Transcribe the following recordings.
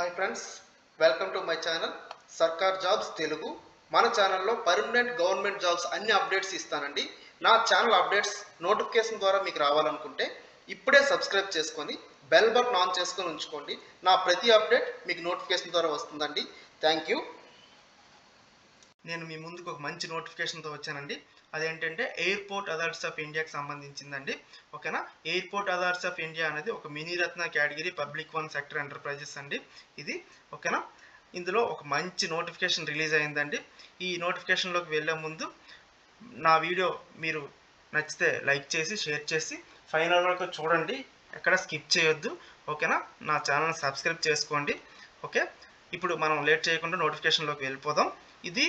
Hi friends, welcome to my channel సర్కార్ jobs Telugu. మన ఛానల్లో పర్మనెంట్ గవర్నమెంట్ జాబ్స్ అన్ని అప్డేట్స్ ఇస్తానండి. నా ఛానల్ అప్డేట్స్ నోటిఫికేషన్ ద్వారా మీకు రావాలనుకుంటే ఇప్పుడే సబ్స్క్రైబ్ చేసుకొని బెల్ బటన్ ఆన్ చేసుకొని ఉంచుకోండి. నా ప్రతి అప్డేట్ మీకు నోటిఫికేషన్ ద్వారా వస్తుందండి. Thank you. నేను మీ ముందుకు ఒక మంచి నోటిఫికేషన్తో వచ్చానండి. అదేంటంటే ఎయిర్పోర్ట్ అథారిటీస్ ఆఫ్ ఇండియాకి సంబంధించిందండి. ఓకేనా, ఎయిర్పోర్ట్ అథారిటీస్ ఆఫ్ ఇండియా అనేది ఒక mini Ratna category public one sector enterprises అండి ఇది. ఓకేనా, ఇందులో ఒక మంచి నోటిఫికేషన్ రిలీజ్ అయిందండి. ఈ నోటిఫికేషన్లోకి వెళ్ళే ముందు నా వీడియో మీరు నచ్చితే లైక్ చేసి షేర్ చేసి ఫైనల్ వరకు చూడండి, ఎక్కడ స్కిప్ చేయొద్దు. ఓకేనా, నా ఛానల్ సబ్స్క్రైబ్ చేసుకోండి. ఓకే, ఇప్పుడు మనం లేట్ చేయకుండా నోటిఫికేషన్లోకి వెళ్ళిపోదాం. ఇది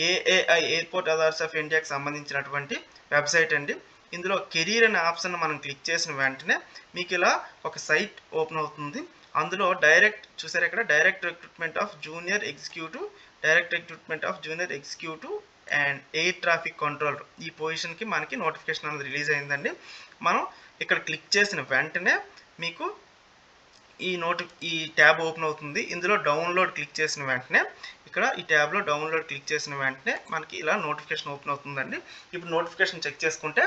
ఏఏఐ ఎయిర్పోర్ట్ అథారిటీస్ ఆఫ్ ఇండియాకి సంబంధించినటువంటి వెబ్సైట్ అండి. ఇందులో కెరీర్ అనే ఆప్షన్ మనం క్లిక్ చేసిన వెంటనే మీకు ఇలా ఒక సైట్ ఓపెన్ అవుతుంది. అందులో డైరెక్ట్ చూసారు, ఇక్కడ direct recruitment of junior executive and air traffic controller ఈ పొజిషన్కి మనకి నోటిఫికేషన్ అనేది రిలీజ్ అయిందండి. మనం ఇక్కడ క్లిక్ చేసిన వెంటనే మీకు ఈ ట్యాబ్ ఓపెన్ అవుతుంది. ఇందులో డౌన్లోడ్ క్లిక్ చేసిన వెంటనే ఇక్కడ ఈ ట్యాబ్లో డౌన్లోడ్ క్లిక్ చేసిన వెంటనే మనకి ఇలా నోటిఫికేషన్ ఓపెన్ అవుతుందండి. ఇప్పుడు నోటిఫికేషన్ చెక్ చేసుకుంటే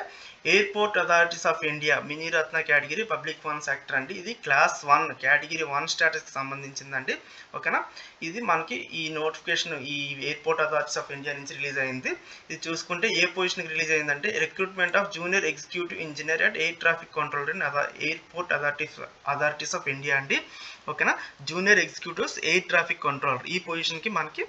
airport authorities of India mini Ratna category public one sector అండి. ఇది క్లాస్ 1 కేటగిరీ 1 స్టేటస్కి సంబంధించిందండి. ఓకేనా, ఇది మనకి ఈ నోటిఫికేషన్ ఈ ఎయిర్పోర్ట్ అథారిటీస్ ఆఫ్ ఇండియా నుంచి రిలీజ్ అయింది. ఇది చూసుకుంటే ఏ పొజిషన్కి రిలీజ్ అయిందంటే recruitment of junior executive engineer and air traffic controller in airport authorities of India అండి. ఓకేనా, junior executives air traffic controller ఈ పొజిషన్కి మనకి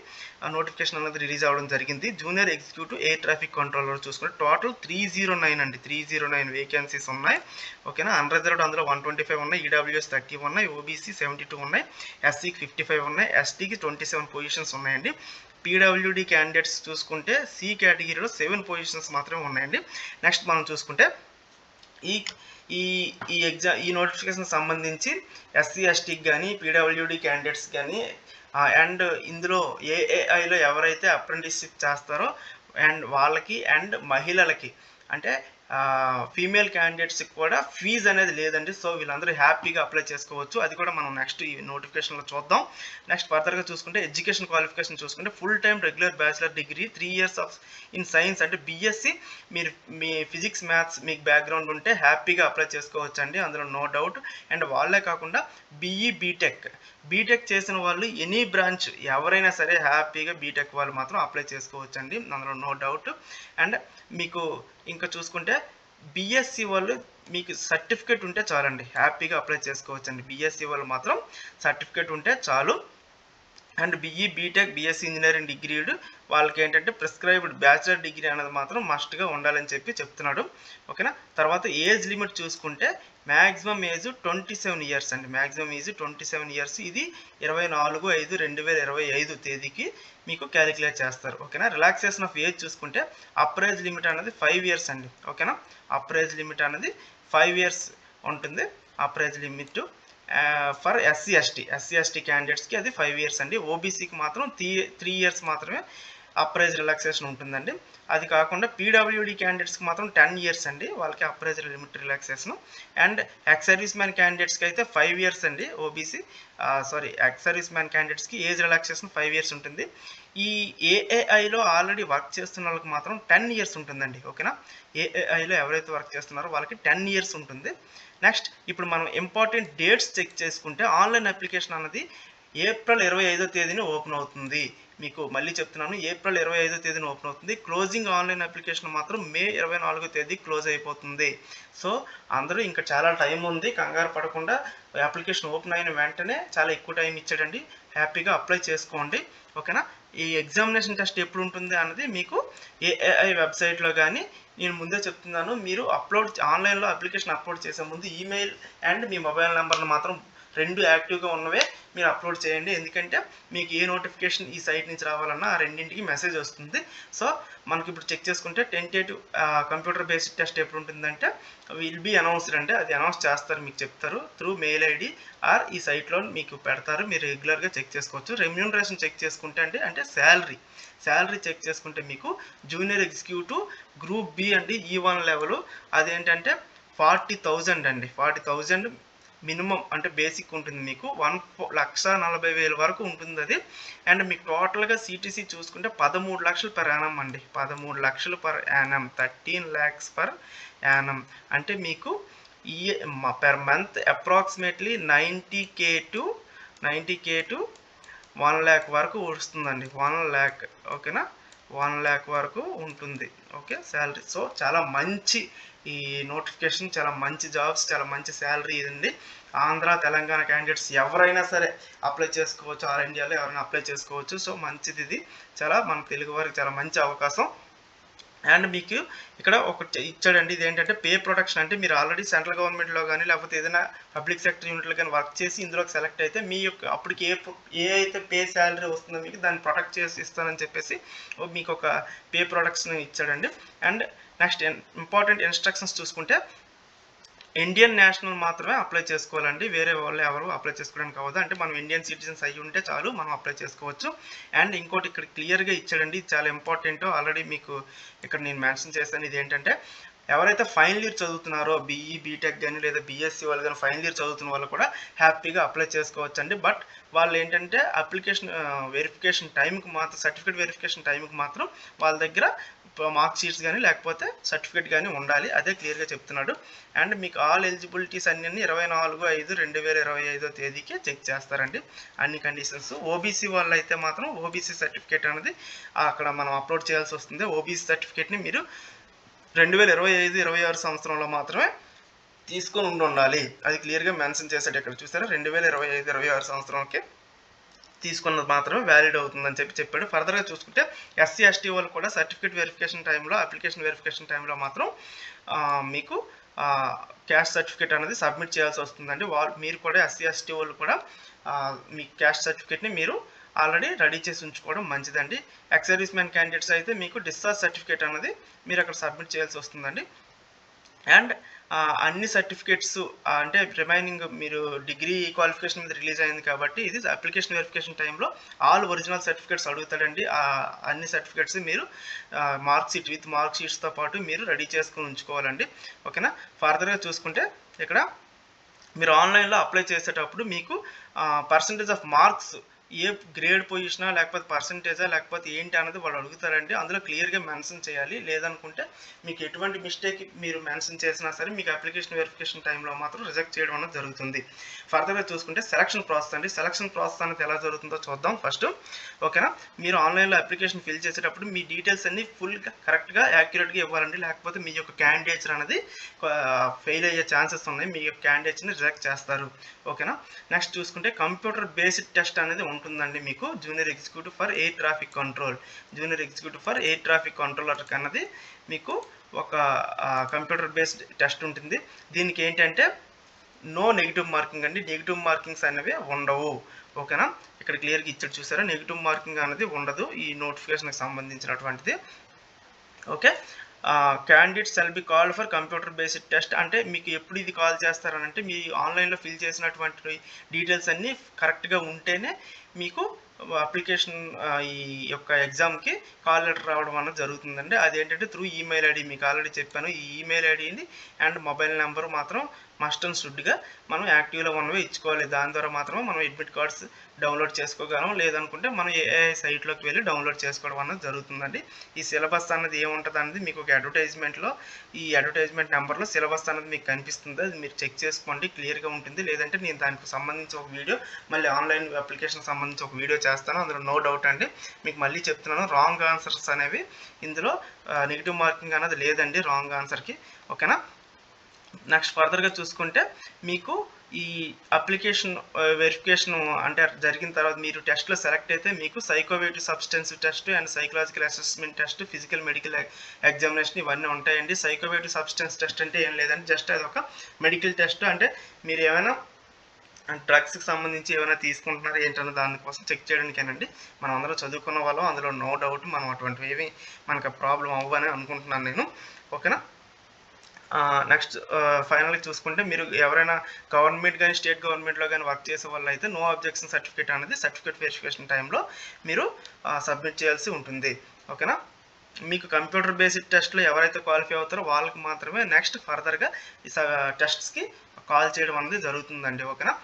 నోటిఫికేషన్ అనేది రిలీజ్ అవ్వడం జరిగింది. Junior executive air traffic controller చూసుకుంటే టోటల్ 309 అండి, 309 వేకెన్సీస్ ఉన్నాయి. ఓకేనా, అన్రిజర్వ్డ్ అందులో 125 ఉన్నాయి, ఈడబ్ల్యూఎస్ 30 ఉన్నాయి, ఓబీసీ 72 ఉన్నాయి, ఎస్సీకి 55 ఉన్నాయి, ఎస్టీకి 27 పొజిషన్స్ ఉన్నాయండి. పీడబ్ల్యూడి క్యాండిడేట్స్ చూసుకుంటే సి కేటగిరీలో 7 పొజిషన్స్ మాత్రమే ఉన్నాయండి. నెక్స్ట్ మనం చూసుకుంటే ఈ నోటిఫికేషన్ సంబంధించి ఎస్సీ ఎస్టీకి కానీ పీడబ్ల్యూడి క్యాండిడేట్స్ కానీ అండ్ ఇందులో ఏఏఐలో ఎవరైతే అప్రెంటిస్షిప్ చేస్తారో అండ్ వాళ్ళకి అండ్ మహిళలకి అంటే ఫీమేల్ క్యాండిడేట్స్కి కూడా ఫీజు అనేది లేదండి. సో వీళ్ళందరూ హ్యాపీగా అప్లై చేసుకోవచ్చు. అది కూడా మనం నెక్స్ట్ ఈ నోటిఫికేషన్లో చూద్దాం. నెక్స్ట్ ఫర్దర్గా చూసుకుంటే ఎడ్యుకేషన్ క్వాలిఫికేషన్ చూసుకుంటే full time regular bachelor degree 3 years in science అంటే బీఎస్సీ. మీరు మీ ఫిజిక్స్ మ్యాథ్స్ మీకు బ్యాక్గ్రౌండ్ ఉంటే హ్యాపీగా అప్లై చేసుకోవచ్చు అండి, అందులో నో డౌట్. అండ్ వాళ్ళే కాకుండా బీటెక్ చేసిన వాళ్ళు ఎనీ బ్రాంచ్ ఎవరైనా సరే హ్యాపీగా బీటెక్ వాళ్ళు మాత్రం అప్లై చేసుకోవచ్చు అండి, అందులో నో డౌట్. అండ్ మీకు ఇంకా చూసుకుంటే బీఎస్సీ వాళ్ళు మీకు సర్టిఫికేట్ ఉంటే చాలండి, హ్యాపీగా అప్లై చేసుకోవచ్చు అండి. బీఎస్సీ వాళ్ళు మాత్రం సర్టిఫికేట్ ఉంటే చాలు. అండ్ బీటెక్ బీఎస్సీ ఇంజనీరింగ్ డిగ్రీడ్ వాళ్ళకి ఏంటంటే ప్రిస్క్రైబ్డ్ బ్యాచిలర్ డిగ్రీ అనేది మాత్రం మస్ట్గా ఉండాలని చెప్తున్నాడు. ఓకేనా, తర్వాత ఏజ్ లిమిట్ చూసుకుంటే మ్యాక్సిమం ఏజ్ 27 years అండి, మ్యాక్సిమం ఏజ్ 27 years. ఇది 24/5/2025 తేదీకి మీకు క్యాలిక్యులేట్ చేస్తారు. ఓకేనా, రిలాక్సేషన్ ఆఫ్ ఏజ్ చూసుకుంటే అప్పర్ ఏజ్ లిమిట్ అనేది 5 years అండి. ఓకేనా, అప్పర్ ఏజ్ లిమిట్ అనేది 5 years ఉంటుంది. Upper age limit for SC ST క్యాండిడేట్స్కి అది 5 years అండి. ఓబీసీకి మాత్రం 3 years మాత్రమే అప్పర్ ఏజ్ రిలాక్సేషన్ ఉంటుందండి. అది కాకుండా పీడబ్ల్యూడి క్యాండిడేట్స్కి మాత్రం 10 years అండి, వాళ్ళకి upper age limit relaxation. And ex service man క్యాండిడేట్స్కి అయితే 5 years అండి. ఎక్స్ సర్వీస్ మ్యాన్ క్యాండిడేట్స్కి ఏజ్ రిలాక్సేషన్ 5 years ఉంటుంది. ఈ ఏఏఐలో ఆల్రెడీ వర్క్ చేస్తున్న వాళ్ళకి మాత్రం 10 years ఉంటుందండి. ఓకేనా, ఏఏఐలో ఎవరైతే వర్క్ చేస్తున్నారో వాళ్ళకి 10 years ఉంటుంది. నెక్స్ట్ ఇప్పుడు మనం ఇంపార్టెంట్ డేట్స్ చెక్ చేసుకుంటే ఆన్లైన్ అప్లికేషన్ అన్నది ఏప్రిల్ 25వ తేదీని ఓపెన్ అవుతుంది. మీకు మళ్ళీ చెప్తున్నాను, ఏప్రిల్ 25వ తేదీన ఓపెన్ అవుతుంది. క్లోజింగ్ ఆన్లైన్ అప్లికేషన్ మాత్రం మే 24వ తేదీ క్లోజ్ అయిపోతుంది. సో అందరూ ఇంకా చాలా టైం ఉంది, కంగారు పడకుండా అప్లికేషన్ ఓపెన్ అయిన వెంటనే చాలా ఎక్కువ టైం ఇచ్చాడండి, హ్యాపీగా అప్లై చేసుకోండి. ఓకేనా, ఈ ఎగ్జామినేషన్ టెస్ట్ ఎప్పుడు ఉంటుంది అన్నది మీకు ఏఐ వెబ్సైట్లో కానీ నేను ముందే చెప్తున్నాను, మీరు ఆన్లైన్లో అప్లికేషన్ అప్లోడ్ చేసే ముందు ఈమెయిల్ అండ్ మీ మొబైల్ నెంబర్ను మాత్రం 2 యాక్టివ్గా ఉన్నవే మీరు అప్లోడ్ చేయండి. ఎందుకంటే మీకు ఏ నోటిఫికేషన్ ఈ సైట్ నుంచి రావాలన్నా ఆ రెండింటికి మెసేజ్ వస్తుంది. సో మనకి ఇప్పుడు చెక్ చేసుకుంటే టెంటేటివ్ కంప్యూటర్ బేస్డ్ టెస్ట్ ఎప్పుడు ఉంటుందంటే విల్ బీ అనౌన్స్డ్ అంటే అది అనౌన్స్ చేస్తారు, మీకు చెప్తారు త్రూ మెయిల్ ఐడి ఆర్ ఈ సైట్లో మీకు పెడతారు, మీరు రెగ్యులర్గా చెక్ చేసుకోవచ్చు. రెమ్యూనరేషన్ చెక్ చేసుకుంటే అంటే శాలరీ చెక్ చేసుకుంటే మీకు జూనియర్ ఎగ్జిక్యూటివ్ గ్రూప్ బి అండి E1 లెవెల్ అదేంటంటే 40,000 అండి, 40,000 మినిమం అంటే బేసిక్ ఉంటుంది మీకు 1,40,000 వరకు ఉంటుంది అది. అండ్ మీకు టోటల్గా సిటీసీ చూసుకుంటే 13 లక్షలు పర్ యానం అండి. 13 లక్షలు per annum, 13 lakhs per annum. అంటే మీకు ఈ per month approximately 90K to 1 lakh వరకు వస్తుందండి. 1 lakh, ఓకేనా, 1 lakh వరకు ఉంటుంది. Okay, salary. సో చాలా మంచి ఈ నోటిఫికేషన్, చాలా మంచి జాబ్స్, చాలా మంచి శాలరీ ఇదండి. ఆంధ్ర తెలంగాణ క్యాండిడేట్స్ ఎవరైనా సరే అప్లై చేసుకోవచ్చు, ఆల్ ఇండియాలో ఎవరైనా అప్లై చేసుకోవచ్చు. సో మంచిది ఇది, చాలా మన తెలుగు వారికి చాలా మంచి అవకాశం. అండ్ మీకు ఇక్కడ ఒకటి ఇచ్చాడండి, ఇది ఏంటంటే పే ప్రొటెక్షన్. అంటే మీరు ఆల్రెడీ సెంట్రల్ గవర్నమెంట్లో కానీ లేకపోతే ఏదైనా పబ్లిక్ సెక్టర్ యూనిట్లో కానీ వర్క్ చేసి ఇందులోకి సెలెక్ట్ అయితే మీ యొక్క అప్పటికి ఏ అయితే పే శాలరీ వస్తుందో మీకు దాన్ని ప్రొటెక్ట్ చేసి ఇస్తానని చెప్పేసి మీకు ఒక పే ప్రొటెక్షన్ ఇచ్చాడండి. అండ్ నెక్స్ట్ ఇంపార్టెంట్ ఇన్స్ట్రక్షన్స్ చూసుకుంటే ఇండియన్ నేషనల్ మాత్రమే అప్లై చేసుకోవాలండి, వేరే వాళ్ళు ఎవరు అప్లై చేసుకోవడానికి అవ్వదు. అంటే మనం ఇండియన్ సిటిజన్స్ అయ్యి ఉంటే చాలు, మనం అప్లై చేసుకోవచ్చు. అండ్ ఇంకోటి ఇక్కడ క్లియర్గా ఇచ్చాడండి, ఇది చాలా ఇంపార్టెంట్, ఆల్రెడీ మీకు ఇక్కడ నేను మెన్షన్ చేశాను. ఇది ఏంటంటే ఎవరైతే ఫైనల్ ఇయర్ చదువుతున్నారో బీఈ బీటెక్ కానీ లేదా బీఎస్సీ వాళ్ళు కానీ ఫైనల్ ఇయర్ చదువుతున్న వాళ్ళు కూడా హ్యాపీగా అప్లై చేసుకోవచ్చు అండి. బట్ వాళ్ళు ఏంటంటే అప్లికేషన్ వెరిఫికేషన్ టైంకి మాత్రం, సర్టిఫికేట్ వెరిఫికేషన్ టైంకి మాత్రం వాళ్ళ దగ్గర మార్క్ షీట్స్ కానీ లేకపోతే సర్టిఫికేట్ కానీ ఉండాలి, అదే క్లియర్గా చెప్తున్నాడు. అండ్ మీకు ఆల్ ఎలిజిబిలిటీస్ అన్నీ 24/5/2025 తేదీకి చెక్ చేస్తారండి, అన్ని కండిషన్స్. ఓబీసీ వాళ్ళు అయితే మాత్రం ఓబీసీ సర్టిఫికేట్ అనేది అక్కడ మనం అప్లోడ్ చేయాల్సి వస్తుంది. ఓబీసీ సర్టిఫికేట్ని మీరు 2025-26 సంవత్సరంలో మాత్రమే తీసుకొని ఉండాలి, అది క్లియర్గా మెన్షన్ చేశాడు ఇక్కడ. చూసారా, 2025-26 సంవత్సరంకి తీసుకున్నది మాత్రమే వ్యాలిడ్ అవుతుందని చెప్పాడు. ఫర్దర్గా చూసుకుంటే ఎస్సీ ఎస్టీ వాళ్ళు కూడా సర్టిఫికేట్ వెరిఫికేషన్ టైంలో, అప్లికేషన్ వెరిఫికేషన్ టైంలో మాత్రం మీకు క్యాస్ట్ సర్టిఫికేట్ అనేది సబ్మిట్ చేయాల్సి వస్తుందండి. మీరు కూడా ఎస్సీ ఎస్టీ వాళ్ళు కూడా మీ క్యాస్ట్ సర్టిఫికేట్ని మీరు ఆల్రెడీ రెడీ చేసి ఉంచుకోవడం మంచిదండి. ఎక్స్ సర్వీస్ మ్యాన్ క్యాండిడేట్స్ అయితే మీకు డిశ్చార్జ్ సర్టిఫికేట్ అనేది మీరు అక్కడ సబ్మిట్ చేయాల్సి వస్తుందండి. అండ్ అన్ని సర్టిఫికేట్స్ అంటే రిమైనింగ్ మీరు డిగ్రీ క్వాలిఫికేషన్ మీద రిలీజ్ అయింది కాబట్టి ఇది అప్లికేషన్ వెరిఫికేషన్ టైంలో ఆల్ ఒరిజినల్ సర్టిఫికేట్స్ అడుగుతాడండి. అన్ని సర్టిఫికేట్స్ మీరు మార్క్ షీట్ విత్ మార్క్ షీట్స్తో పాటు మీరు రెడీ చేసుకుని ఉంచుకోవాలండి, ఓకేనా. ఫర్దర్గా చూసుకుంటే ఇక్కడ మీరు ఆన్లైన్లో అప్లై చేసేటప్పుడు మీకు percentage of marks, A grade పొజిషనా లేకపోతే పర్సంటేజా లేకపోతే ఏంటి అన్నది వాళ్ళు అడుగుతారండి, అందులో క్లియర్గా మెన్షన్ చేయాలి. లేదనుకుంటే మీకు ఎటువంటి మిస్టేక్ మీరు మెన్షన్ చేసినా సరే మీకు అప్లికేషన్ వెరిఫికేషన్ టైంలో మాత్రం రిజెక్ట్ చేయడం అనేది జరుగుతుంది. ఫర్దర్గా చూసుకుంటే సెలక్షన్ ప్రాసెస్ అండి. సెలక్షన్ ప్రాసెస్ అనేది ఎలా జరుగుతుందో చూద్దాం ఫస్ట్, ఓకేనా. మీరు ఆన్లైన్లో అప్లికేషన్ ఫిల్ చేసేటప్పుడు మీ డీటెయిల్స్ అన్ని ఫుల్గా కరెక్ట్గా యాక్యురేట్గా ఇవ్వాలండి, లేకపోతే మీ యొక్క క్యాండిడేట్స్ అనేది ఫెయిల్ అయ్యే ఛాన్సెస్ ఉన్నాయి, మీ యొక్క క్యాండిడేట్స్ని రిజెక్ట్ చేస్తారు, ఓకేనా. నెక్స్ట్ చూసుకుంటే కంప్యూటర్ బేస్డ్ టెస్ట్ అనేది ఉంటుందండి మీకు, junior executive for air traffic control, junior executive for air traffic controller అన్నది మీకు ఒక కంప్యూటర్ బేస్డ్ టెస్ట్ ఉంటుంది. దీనికి ఏంటంటే నో నెగిటివ్ మార్కింగ్ అండి, నెగిటివ్ మార్కింగ్స్ అనేవి ఉండవు, ఓకేనా. ఇక్కడ క్లియర్గా ఇచ్చాడు చూసారా, నెగిటివ్ మార్కింగ్ అనేది ఉండదు ఈ నోటిఫికేషన్కి సంబంధించినటువంటిది, okay. Candidates shall be called for computer based test. అంటే మీకు ఎప్పుడు ఇది కాల్ చేస్తారనంటే మీ ఆన్లైన్లో ఫిల్ చేసినటువంటి డీటెయిల్స్ అన్నీ కరెక్ట్గా ఉంటేనే మీకు అప్లికేషన్ ఈ యొక్క ఎగ్జామ్కి కాల్ లెటర్ రావడం అన్నది జరుగుతుందండి. అదేంటంటే త్రూ ఈమెయిల్ ఐడి, మీకు ఆల్రెడీ చెప్పాను, ఈ ఈమెయిల్ ఐడిని అండ్ మొబైల్ నెంబర్ మాత్రం మస్ట్ అండ్ షుడ్గా మనం యాక్టివ్లో ఉన్నవి ఇచ్చుకోవాలి. దాని ద్వారా మాత్రమే మనం అడ్మిట్ కార్డ్స్ డౌన్లోడ్ చేసుకోగలం, లేదనుకుంటే మనం ఏఐ సైట్లోకి వెళ్ళి డౌన్లోడ్ చేసుకోవడం అన్నది జరుగుతుందండి. ఈ సిలబస్ అన్నది ఏముంటుంది అనేది మీకు ఒక అడ్వర్టైజ్మెంట్లో, ఈ అడ్వర్టైజ్మెంట్ నెంబర్లో సిలబస్ అనేది మీకు కనిపిస్తుంది, అది మీరు చెక్ చేసుకోండి, క్లియర్గా ఉంటుంది. లేదంటే నేను దానికి సంబంధించి ఒక వీడియో, మళ్ళీ ఆన్లైన్ అప్లికేషన్ సంబంధించి ఒక వీడియో చేస్తాను, అందులో నో డౌట్ అండి. మీకు మళ్ళీ చెప్తున్నాను, రాంగ్ ఆన్సర్స్ అనేవి ఇందులో నెగిటివ్ మార్కింగ్ అనేది లేదండి రాంగ్ ఆన్సర్కి, ఓకేనా. నెక్స్ట్ ఫర్దర్గా చూసుకుంటే మీకు ఈ అప్లికేషన్ వెరిఫికేషన్ అంటే జరిగిన తర్వాత మీరు టెస్ట్లో సెలెక్ట్ అయితే మీకు psychoactive substance test and psychological assessment test, physical medical examination ఇవన్నీ ఉంటాయండి. సైకోవేటివ్ సబ్స్టెన్స్ టెస్ట్ అంటే ఏం లేదండి, జస్ట్ అది ఒక మెడికల్ టెస్ట్. అంటే మీరు ఏమైనా డ్రగ్స్కి సంబంధించి ఏమైనా తీసుకుంటున్నారా ఏంటన్న దానికోసం చెక్ చేయడానికేనండి. మనం అందరూ చదువుకున్న వాళ్ళం, అందులో నో డౌట్ మనం అటువంటివి ఏవి మనకు ప్రాబ్లం అవ్వని అనుకుంటున్నాను నేను, ఓకేనా. నెక్స్ట్ ఫైనల్గా చూసుకుంటే మీరు ఎవరైనా గవర్నమెంట్ కానీ స్టేట్ గవర్నమెంట్లో కానీ వర్క్ చేసే వాళ్ళు అయితే నో అబ్జెక్షన్ సర్టిఫికేట్ అనేది సర్టిఫికేట్ వెరిఫికేషన్ టైంలో మీరు సబ్మిట్ చేయాల్సి ఉంటుంది, ఓకేనా. మీకు కంప్యూటర్ బేస్డ్ టెస్ట్లో ఎవరైతే క్వాలిఫై అవుతారో వాళ్ళకి మాత్రమే నెక్స్ట్ ఫర్దర్గా ఈ టెస్ట్స్కి కాల్ చేయడం అనేది జరుగుతుందండి. ఓకేనా.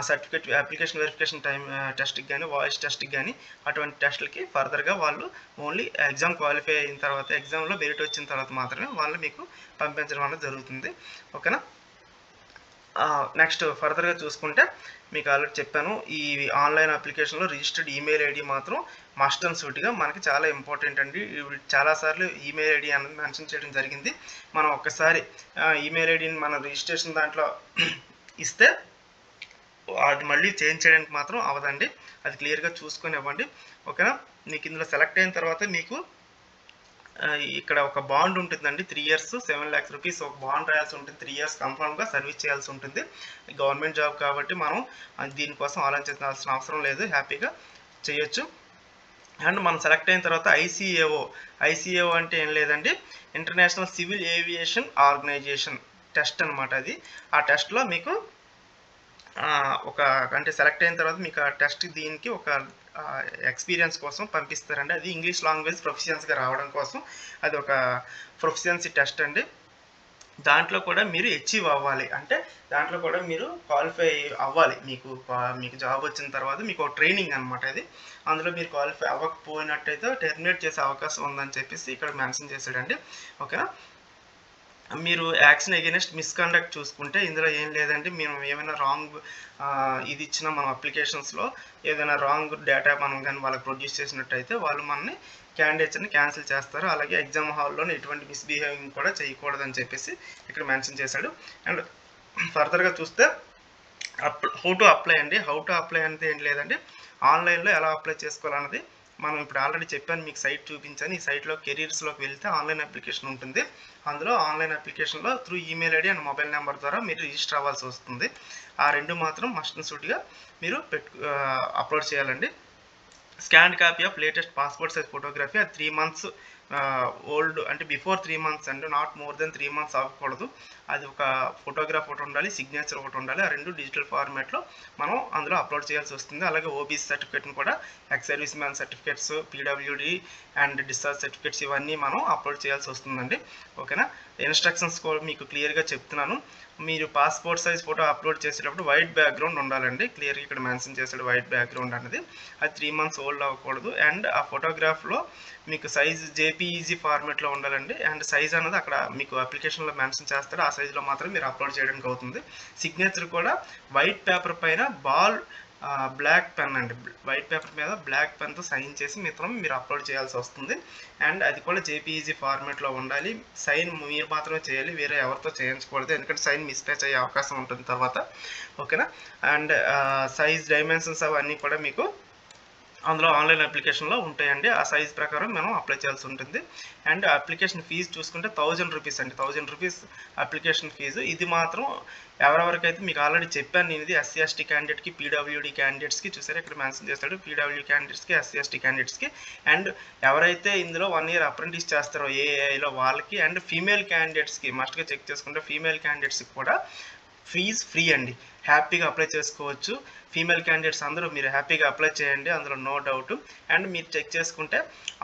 సర్టిఫికేట్ అప్లికేషన్ వెరిఫికేషన్ టెస్ట్కి కానీ వాయిస్ టెస్ట్కి కానీ అటువంటి టెస్టులకి ఫర్దర్గా వాళ్ళు ఓన్లీ ఎగ్జామ్ క్వాలిఫై అయిన తర్వాత ఎగ్జామ్లో మెరిట్ వచ్చిన తర్వాత మాత్రమే వాళ్ళు మీకు పంపించడం అనేది జరుగుతుంది. ఓకేనా. నెక్స్ట్ ఫర్దర్గా చూసుకుంటే మీకు ఆల్రెడీ చెప్పాను, ఈ ఆన్లైన్ అప్లికేషన్లో రిజిస్టర్డ్ ఈమెయిల్ ఐడి మాత్రం మస్ట్ అండ్ సూట్గా మనకి చాలా ఇంపార్టెంట్ అండి. చాలాసార్లు ఈమెయిల్ ఐడి అనేది మెన్షన్ చేయడం జరిగింది. మనం ఒక్కసారి ఈమెయిల్ ఐడిని మనం రిజిస్ట్రేషన్ దాంట్లో ఇస్తే అది మళ్ళీ చేంజ్ చేయడానికి మాత్రం అవదండి. అది క్లియర్గా చూసుకొని ఇవ్వండి. ఓకేనా. మీకు ఇందులో సెలెక్ట్ అయిన తర్వాత మీకు ఇక్కడ ఒక బాండ్ ఉంటుందండి. 3 years 7 lakhs rupees ఒక బాండ్ రాయాల్సి ఉంటుంది. 3 years కన్ఫర్మ్గా సర్వీస్ చేయాల్సి ఉంటుంది. గవర్నమెంట్ జాబ్ కాబట్టి మనం దీనికోసం ఆలోచించాల్సిన అవసరం లేదు, హ్యాపీగా చేయొచ్చు. అండ్ మనం సెలెక్ట్ అయిన తర్వాత ఐసీఏఓ అంటే ఏం లేదండి, international civil aviation organization test అనమాట. అది ఆ టెస్ట్లో మీకు అంటే సెలెక్ట్ అయిన తర్వాత మీకు ఆ టెస్ట్ దీనికి ఒక ఎక్స్పీరియన్స్ కోసం పంపిస్తారండి. అది ఇంగ్లీష్ లాంగ్వేజ్ ప్రొఫిషియన్సీగా రావడం కోసం అది ఒక ప్రొఫిషియన్సీ టెస్ట్ అండి. దాంట్లో కూడా మీరు అచీవ్ అవ్వాలి, అంటే దాంట్లో కూడా మీరు క్వాలిఫై అవ్వాలి. మీకు జాబ్ వచ్చిన తర్వాత మీకు ఒక ట్రైనింగ్ అనమాట అది. అందులో మీరు క్వాలిఫై అవ్వకపోయినట్టయితే టెర్మినేట్ చేసే అవకాశం ఉందని చెప్పేసి ఇక్కడ మెన్షన్ చేశాడండి. ఓకేనా. మీరు యాక్షన్ అగైనెస్ట్ మిస్కండక్ట్ చూసుకుంటే ఇందులో ఏం లేదండి, మేము ఏమైనా రాంగ్ ఇది ఇచ్చిన మనం అప్లికేషన్స్లో ఏదైనా రాంగ్ డేటా మనం కానీ వాళ్ళకి ప్రొడ్యూస్ చేసినట్టయితే వాళ్ళు మనని క్యాండిడేట్స్ని క్యాన్సిల్ చేస్తారు. అలాగే ఎగ్జామ్ హాల్లోనే ఎటువంటి మిస్బిహేవింగ్ కూడా చేయకూడదని చెప్పేసి ఇక్కడ మెన్షన్ చేశాడు. అండ్ ఫర్దర్గా చూస్తే హౌ టు అప్లై అండి. హౌ టు అప్లై అంటే ఏం లేదండి, ఆన్లైన్లో ఎలా అప్లై చేసుకోవాలన్నది మనం ఇప్పుడు ఆల్రెడీ చెప్పాను, మీకు సైట్ చూపించాను. ఈ సైట్లో కెరీర్స్లోకి వెళ్తే ఆన్లైన్ అప్లికేషన్ ఉంటుంది. అందులో ఆన్లైన్ అప్లికేషన్లో through email ID and mobile number ద్వారా మీరు రిజిస్టర్ అవ్వాల్సి వస్తుంది. ఆ రెండు మాత్రం మస్ట్ అండ్ షుడ్గా మీరు అప్లోడ్ చేయాలండి. Scan copy of latus passport size photography, అది 3 months ఓల్డ్, అంటే బిఫోర్ 3 months అండి, నాట్ మోర్ దెన్ 3 months అవ్వకూడదు. అది ఒక ఫోటోగ్రాఫ్ ఒకటి ఉండాలి, సిగ్నేచర్ ఒకటి ఉండాలి. ఆ రెండు డిజిటల్ ఫార్మాట్లో మనం అందులో అప్లోడ్ చేయాల్సి వస్తుంది. అలాగే ఓబీసీ సర్టిఫికేట్ని కూడా, X service man certificates, PWD and discharge certificates ఇవన్నీ మనం అప్లోడ్ చేయాల్సి వస్తుందండి. ఓకేనా. ఇన్స్ట్రక్షన్స్ కూడా మీకు క్లియర్గా చెప్తున్నాను. మీరు పాస్పోర్ట్ సైజ్ ఫోటో అప్లోడ్ చేసేటప్పుడు వైట్ బ్యాక్గ్రౌండ్ ఉండాలండి. క్లియర్గా ఇక్కడ మెన్షన్ చేశాడు వైట్ బ్యాక్గ్రౌండ్ అనేది. అది 3 months ఓల్డ్ అవ్వకూడదు. అండ్ ఆ ఫోటోగ్రాఫ్లో మీకు సైజ్ జేపీఈజీ ఫార్మేట్లో ఉండాలండి. అండ్ సైజ్ అనేది అక్కడ మీకు అప్లికేషన్లో మెన్షన్ చేస్తాడు, ఆ సైజులో మాత్రం మీరు అప్లోడ్ చేయడానికి అవుతుంది. సిగ్నేచర్ కూడా వైట్ పేపర్ పైన బ్లాక్ పెన్ అండి, వైట్ పేపర్ మీద బ్లాక్ పెన్తో సైన్ చేసి మీరు అప్లోడ్ చేయాల్సి వస్తుంది. అండ్ అది కూడా జేపీఈజీ ఫార్మేట్లో ఉండాలి. సైన్ మీరు మాత్రమే చేయాలి, వేరే ఎవరితో చేయించకూడదు, ఎందుకంటే సైన్ మిస్ప్లేస్ అయ్యే అవకాశం ఉంటుంది తర్వాత. ఓకేనా. అండ్ సైజ్ డైమెన్షన్స్ అవన్నీ కూడా మీకు అందులో ఆన్లైన్ అప్లికేషన్లో ఉంటాయండి. ఆ సైజ్ ప్రకారం మనం అప్లై చేయాల్సి ఉంటుంది. అండ్ అప్లికేషన్ ఫీజు చూసుకుంటే 1000 rupees అండి, 1000 rupees అప్లికేషన్ ఫీజు. ఇది మాత్రం ఎవరెవరికైతే మీకు ఆల్రెడీ చెప్పాను నేను, ఇది ఎస్సీ ఎస్టీ క్యాండిడేట్కి, పీడబ్ల్యూడి క్యాండిడేట్స్కి, చూసారు ఇక్కడ మెన్షన్ చేస్తాడు, పీడబ్ల్యూ క్యాండిడేట్స్కి, ఎస్సీ ఎస్టీ క్యాండిడేట్స్కి. అండ్ ఎవరైతే ఇందులో 1 year అప్రెంటిస్ చేస్తారో ఏఐలో వాళ్ళకి, అండ్ ఫీమేల్ క్యాండిడేట్స్కి మస్ట్గా చెక్ చేసుకుంటే ఫీమేల్ క్యాండిడేట్స్కి కూడా ఫీజ్ ఫ్రీ అండి, హ్యాపీగా అప్లై చేసుకోవచ్చు. ఫీమేల్ క్యాండిడేట్స్ అందరూ మీరు హ్యాపీగా అప్లై చేయండి, అందులో నో డౌట్. అండ్ మీరు చెక్ చేసుకుంటే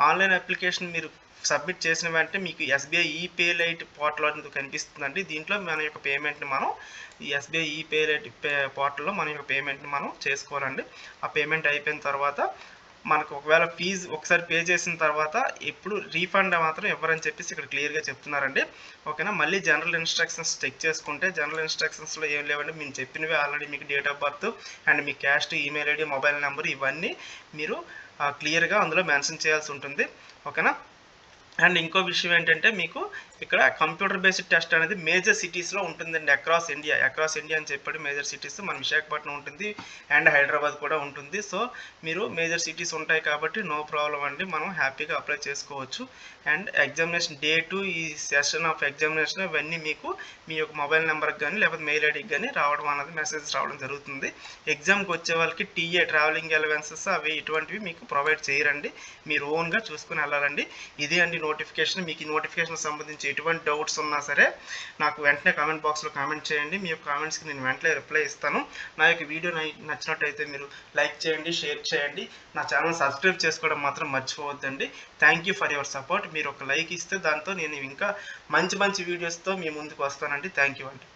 ఆన్లైన్ అప్లికేషన్ మీరు సబ్మిట్ చేసిన వెంటనే మీకు ఎస్బీఐ ఈపే లైట్ పోర్టల్ అనేది కనిపిస్తుందండి. దీంట్లో మన యొక్క పేమెంట్ని మనం ఈ ఎస్బీఐ ఈపే లైట్ పోర్టల్లో మన యొక్క పేమెంట్ని మనం చేసుకోవాలండి. ఆ పేమెంట్ అయిపోయిన తర్వాత మనకు ఒకవేళ ఫీజు ఒకసారి పే చేసిన తర్వాత ఎప్పుడు రీఫండ్ మాత్రం ఇవ్వరని చెప్పేసి ఇక్కడ క్లియర్గా చెప్తున్నారండి. ఓకేనా. మళ్ళీ జనరల్ ఇన్స్ట్రక్షన్స్ చెక్ చేసుకుంటే జనరల్ ఇన్స్ట్రక్షన్స్లో ఏం లేవండి, మేము చెప్పినవి ఆల్రెడీ మీకు date of birth and me caste, email ID, mobile number ఇవన్నీ మీరు క్లియర్గా అందులో మెన్షన్ చేయాల్సి ఉంటుంది. ఓకేనా. అండ్ ఇంకో విషయం ఏంటంటే మీకు ఇక్కడ కంప్యూటర్ బేస్డ్ టెస్ట్ అనేది మేజర్ సిటీస్లో ఉంటుందండి, అక్రాస్ ఇండియా అని చెప్పాడు. మేజర్ సిటీస్ మన విశాఖపట్నం ఉంటుంది అండ్ హైదరాబాద్ కూడా ఉంటుంది. సో మీరు మేజర్ సిటీస్ ఉంటాయి కాబట్టి నో ప్రాబ్లం అండి, మనం హ్యాపీగా అప్లై చేసుకోవచ్చు. అండ్ ఎగ్జామినేషన్ డేటు, ఈ సెషన్ ఆఫ్ ఎగ్జామినేషన్ ఇవన్నీ మీకు మీ యొక్క మొబైల్ నెంబర్కి కానీ లేకపోతే మెయిల్ ఐడికి కానీ రావడం అనేది మెసేజ్ రావడం జరుగుతుంది. ఎగ్జామ్కి వచ్చే వాళ్ళకి టీఏ, ట్రావెలింగ్ అలవెన్సెస్ అవి ఇటువంటివి మీకు ప్రొవైడ్ చేయరండి, మీరు ఓన్గా చూసుకుని వెళ్ళాలండి. ఇదే అండి నోటిఫికేషన్. మీకు ఈ నోటిఫికేషన్ సంబంధించి ఎటువంటి డౌట్స్ ఉన్నా సరే నాకు వెంటనే కామెంట్ బాక్స్లో కామెంట్ చేయండి. మీ యొక్క కామెంట్స్కి నేను వెంటనే రిప్లై ఇస్తాను. నా యొక్క వీడియో నచ్చినట్టయితే మీరు లైక్ చేయండి, షేర్ చేయండి, నా ఛానల్ సబ్స్క్రైబ్ చేసుకోవడం మాత్రం మర్చిపోవద్దండి. Thank you for your support. మీరు ఒక లైక్ ఇస్తే దాంతో నేను ఇంకా మంచి వీడియోస్తో మీ ముందుకు వస్తానండి. థ్యాంక్ యూ అండి.